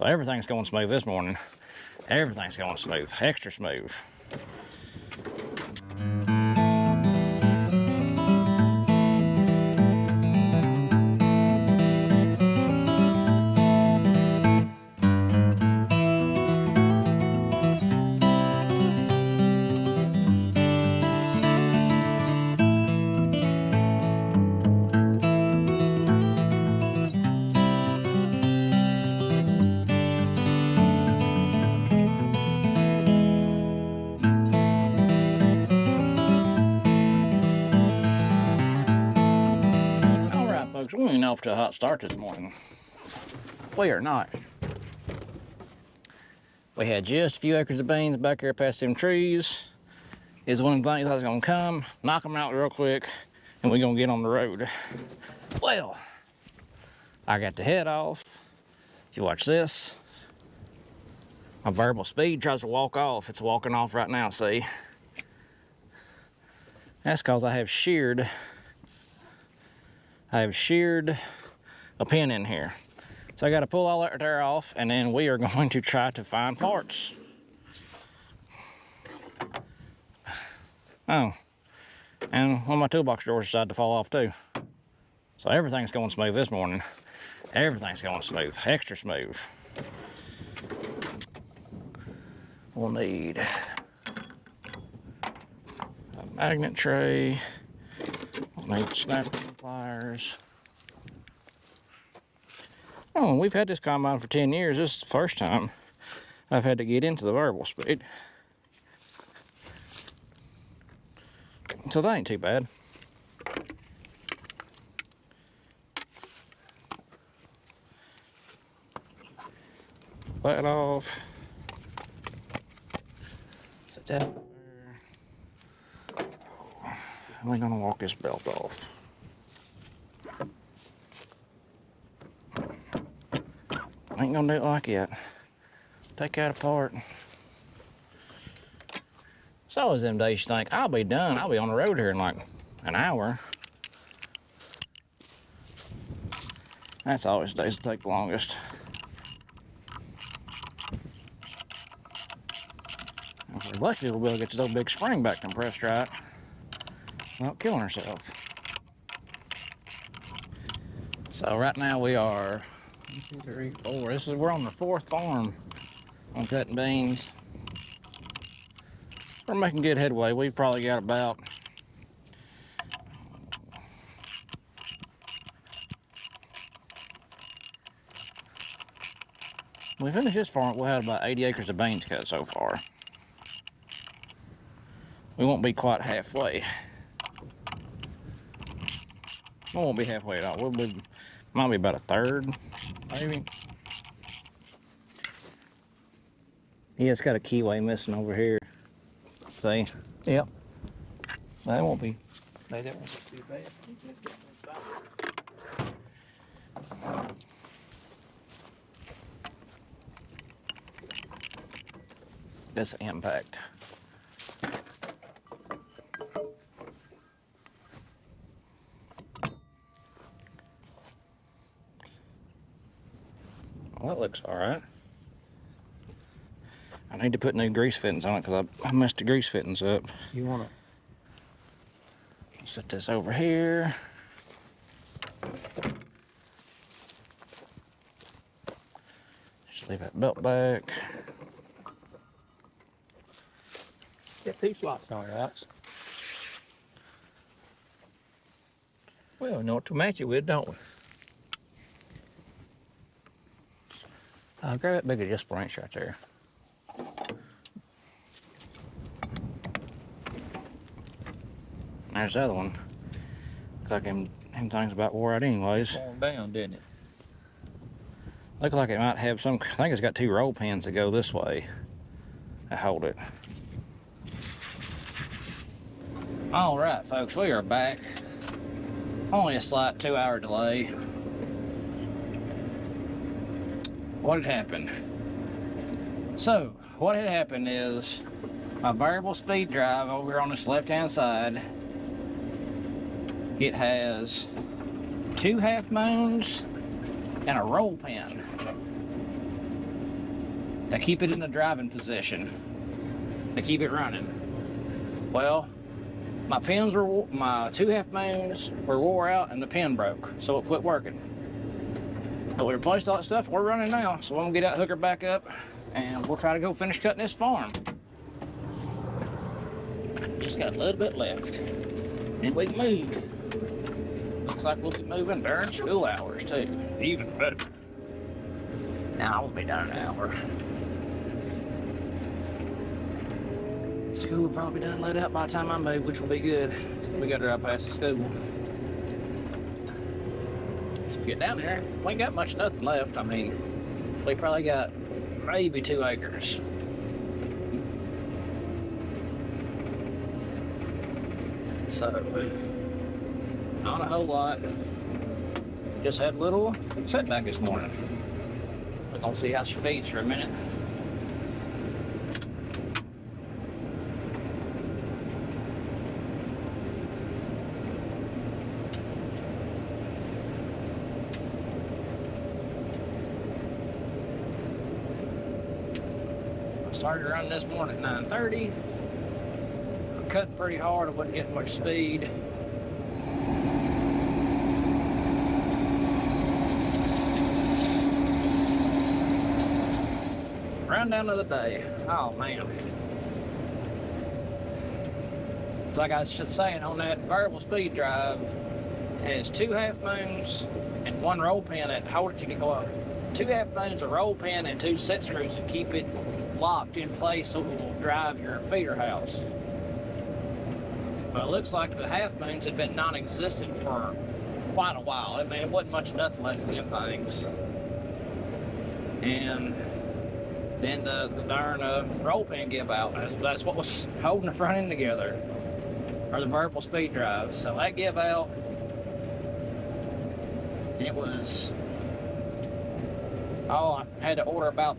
So everything's going smooth this morning. Everything's going smooth, extra smooth. Folks, we ain't off to a hot start this morning. We are not. We had just a few acres of beans back here past them trees. Is one of the things I was gonna come, knock them out real quick, and we're gonna get on the road. Well, I got the head off. If you watch this, my variable speed tries to walk off. It's walking off right now, see? That's because I have sheared a pin in here. So I got to pull all that there off, and then we are going to try to find parts. Oh, and one of my toolbox drawers decided to fall off too. So everything's going smooth this morning. Everything's going smooth, extra smooth. We'll need a magnet tray. We'll need snap pliers. Oh, we've had this combine for 10 years. This is the first time I've had to get into the variable speed. So that ain't too bad. That off. Set that there. We're gonna walk this belt off. Ain't gonna do it like that. Take that apart. It's always them days you think, I'll be done. I'll be on the road here in like an hour. That's always the days that take the longest. If we're lucky, we'll be able to get this old big spring back compressed right without killing herself. So right now we are 1, 2, 3, 4. We're on the 4th farm on cutting beans. We're making good headway. We've probably got about we finished this farm. We'll have about 80 acres of beans cut so far. We won't be quite halfway. We won't be halfway at all. Might be about a third, maybe. Yeah, it's got a keyway missing over here. See? Yep. That won't be. That won't be too bad. This impact. Well, that looks all right. I need to put new grease fittings on it because I messed the grease fittings up. You want to set this over here. Just leave that belt back. Get these slots on, right? Well, we know what to match it with, don't we? I'll grab that bigger just branch right there. There's the other one. Looks like them things about wore out anyways. Falling down, didn't it? Looks like it might have some, I think it's got 2 roll pins that go this way to hold it. All right, folks, we are back. Only a slight 2-hour delay. What had happened? So, what had happened is my variable speed drive over here on this left-hand side, it has 2 half moons and a roll pin. to keep it in the driving position, to keep it running. Well, my pins were, my 2 half moons were wore out and the pin broke, so it quit working. But we replaced all that stuff, we're running now. So I'm gonna get that hooker back up and we'll try to go finish cutting this farm. Just got a little bit left. And we can move. Looks like we'll be moving during school hours too. Even better. Now I won't be done in an hour. School will probably be done let out by the time I move, which will be good. We gotta drive past the school. So we get down there, we ain't got nothing left. I mean, we probably got maybe 2 acres. So, not a whole lot. Just had a little setback this morning. We're gonna see how she feeds for a minute. Started running this morning at 9:30. I'm cutting pretty hard, I wasn't getting much speed. Rundown of the day. Oh man. It's like I was just saying, on that variable speed drive, it has 2 half moons and 1 roll pin that hold it to go up. 2 half moons, a roll pin, and 2 set screws to keep it locked in place so it will drive your feeder house. But it looks like the half moons had been non-existent for quite a while. I mean, it wasn't much of nothing left of them things. And then the darn roll pin give out. That's what was holding the front end together, or the variable speed drive. So that give out. It was, oh, I had to order about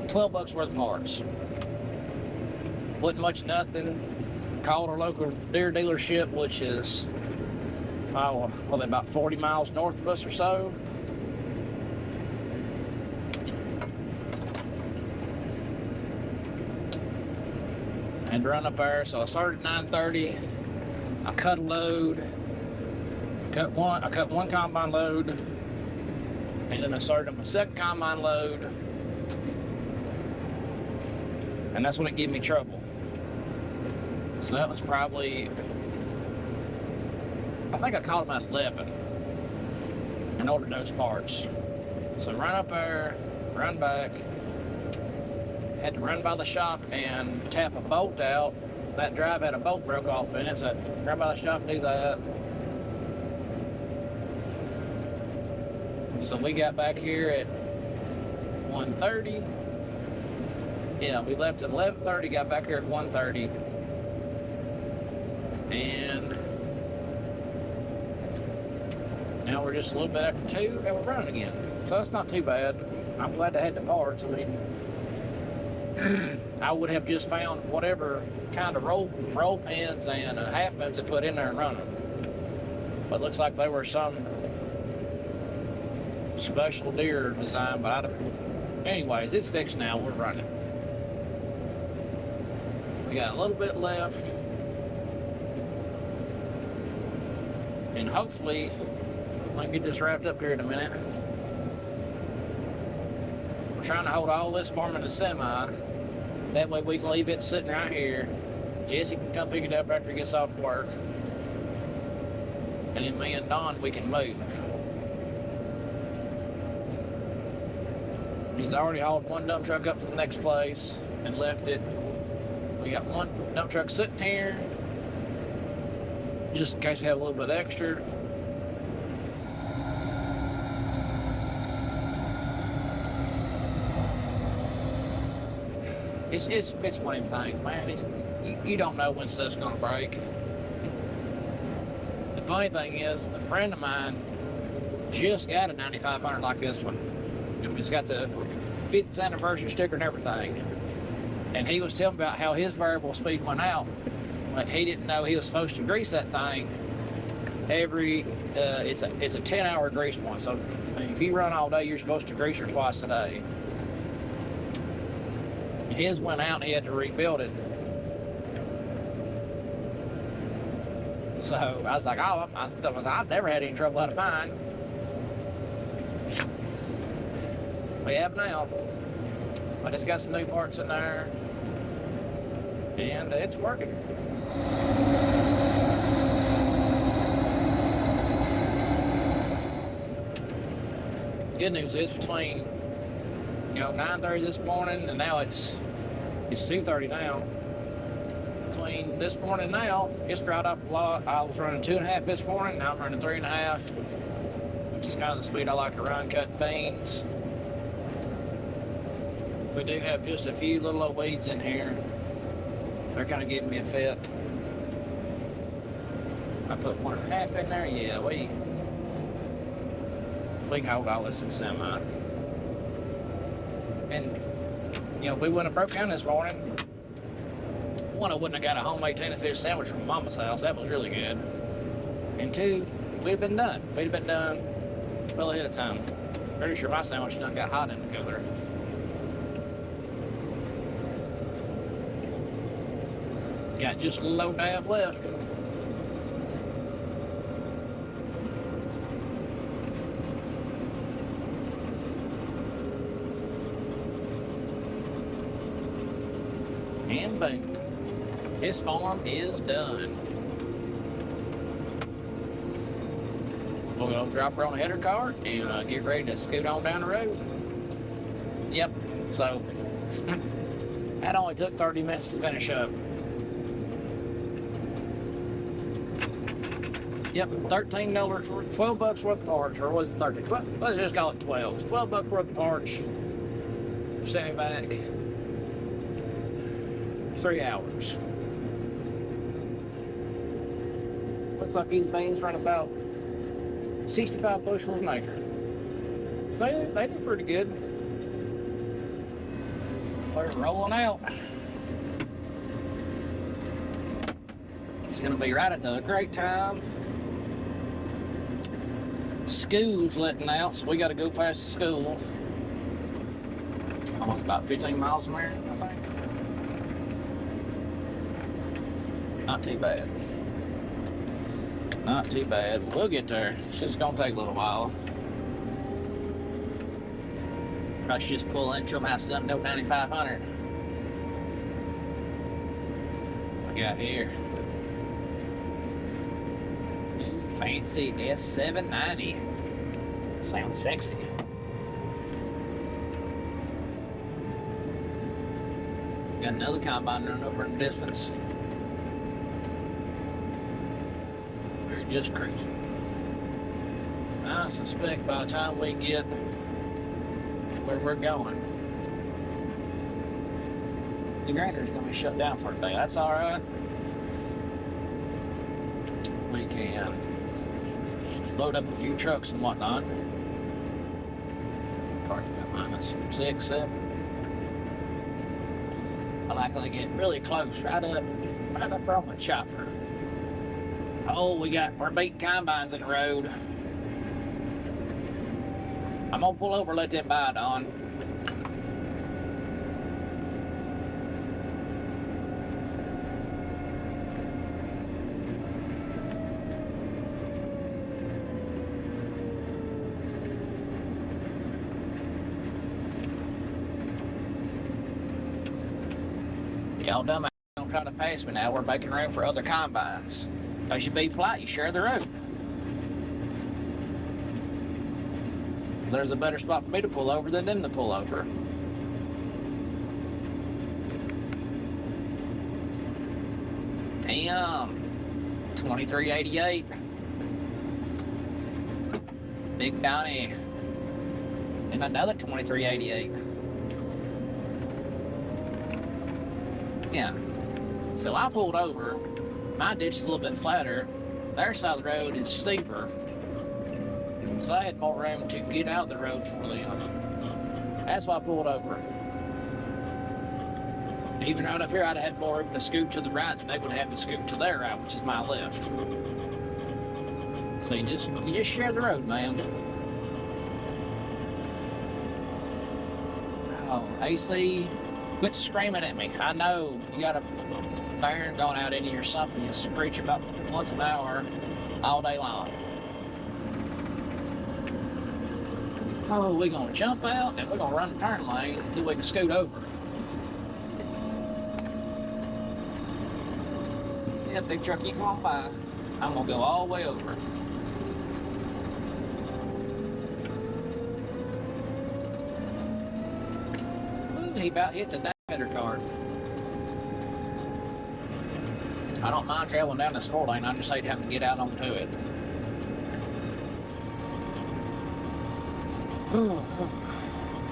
$12 worth of parts. Wasn't much of nothing. Called our local deer dealership, which is, oh, well, about 40 miles north of us or so. I had to run up there, so I started at 9:30. I cut a load. I cut one combine load, and then I started on my second combine load. And that's when it gave me trouble. So that was probably, I think I called them at 11 and ordered those parts. So run up there, run back, had to run by the shop and tap a bolt out. That drive had a bolt broke off in it, so I had to run by the shop and do that. So we got back here at 1:30. Yeah, we left at 11:30, got back here at 1:30. And now we're just a little bit after 2 and we're running again. So that's not too bad. I'm glad I had the parts. I mean, I would have just found whatever kind of roll pins and half moons to put in there and run them. But it looks like they were some special deer design, but I don't. Anyways, it's fixed now, we're running. We got a little bit left. And hopefully, I'll get this wrapped up here in a minute. We're trying to hold all this farm in a semi. That way we can leave it sitting right here. Jesse can come pick it up after he gets off work. And then me and Don, we can move. He's already hauled one dump truck up to the next place and left it. We got one dump truck sitting here, just in case we have a little bit extra. It's one of them things, man. You don't know when stuff's gonna break. The funny thing is, a friend of mine just got a 9500 like this one. It's got the 50th anniversary sticker and everything. And he was telling about how his variable speed went out, but he didn't know he was supposed to grease that thing every, it's a 10-hour grease point. So I mean, if you run all day, you're supposed to grease her twice a day. His went out and he had to rebuild it. So I was like, oh, I've never had any trouble out of mine. We have now. I just got some new parts in there, and it's working. Good news is between 9:30 this morning and now it's 2:30 now. Between this morning and now, it's dried up a lot. I was running 2.5 this morning, now I'm running 3.5, which is kind of the speed I like to run cutting beans. We do have just a few little old weeds in here. They're kind of giving me a fit. I put 1.5 in there. Yeah, we can hold all this in semi. And if we wouldn't have broke down this morning, one, I wouldn't have got a homemade tuna fish sandwich from Mama's house. That was really good. And two, we'd have been done. We'd have been done well ahead of time. Pretty sure my sandwich done got hot in the cooler. Got just a low dab left. And boom, his farm is done. We'll go drop her on a header cart and get ready to scoot on down the road. Yep, so that only took 30 minutes to finish up. Yep, $13 worth, $12 worth of parts, or was it 30? Let's just call it 12. $12 worth of parts. Send me back 3 hours. Looks like these beans run about 65 bushels an acre. So they do pretty good. We're rolling out. It's gonna be right at the great time. School's letting out, so we got to go past the school. Almost about 15 miles from here, I think. Not too bad. Not too bad. We'll get there. It's just gonna take a little while. Probably should just pull into them house done, no 9500. What we got here? Fancy S790. Sounds sexy. Got another combine running over in the distance. We're just cruising. I suspect by the time we get where we're going, the grander's gonna be shut down for a day. That's all right. We can load up a few trucks and whatnot. Car's got -6, 7. I like when they get really close, right up on the chopper. Oh, we're beating combines in the road. I'm gonna pull over, let them by, Don. Y'all dumb don't try to pass me now. We're making room for other combines. Because you be polite, you share the road. There's a better spot for me to pull over than them to pull over. Damn. 2388. Big Donnie. And another 2388. Yeah. So I pulled over. My ditch is a little bit flatter. Their side of the road is steeper. So I had more room to get out the road for them. That's why I pulled over. Even right up here, I'd have had more room to scoot to the right than they would have to scoot to their right, which is my left. So you just share the road, man. Oh, AC Quit screaming at me. I know you got a barn going out in you or something. You screech about once an hour all day long. Oh, we're gonna jump out and we're gonna run the turn lane until we can scoot over. Yeah, big truck, you come on by. I'm gonna go all the way over. Ooh, he about hit the header card. I don't mind traveling down this 4 lane, I just hate having to get out onto it.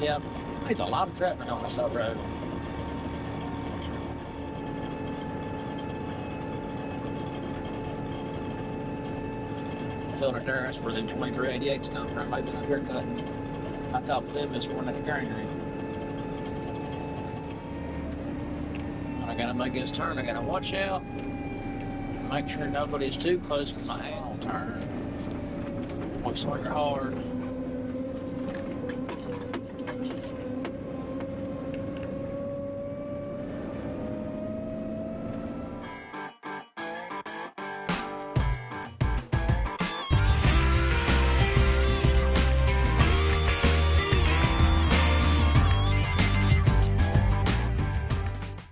Yeah, there's a lot of traffic on this road. Filtered there, that's where the 2388's come from. Maybe the dirt cutting. I talked to them this morning at the granary. When I gotta make this turn, I gotta watch out. Make sure nobody's too close to my asshole turn. We swing her hard.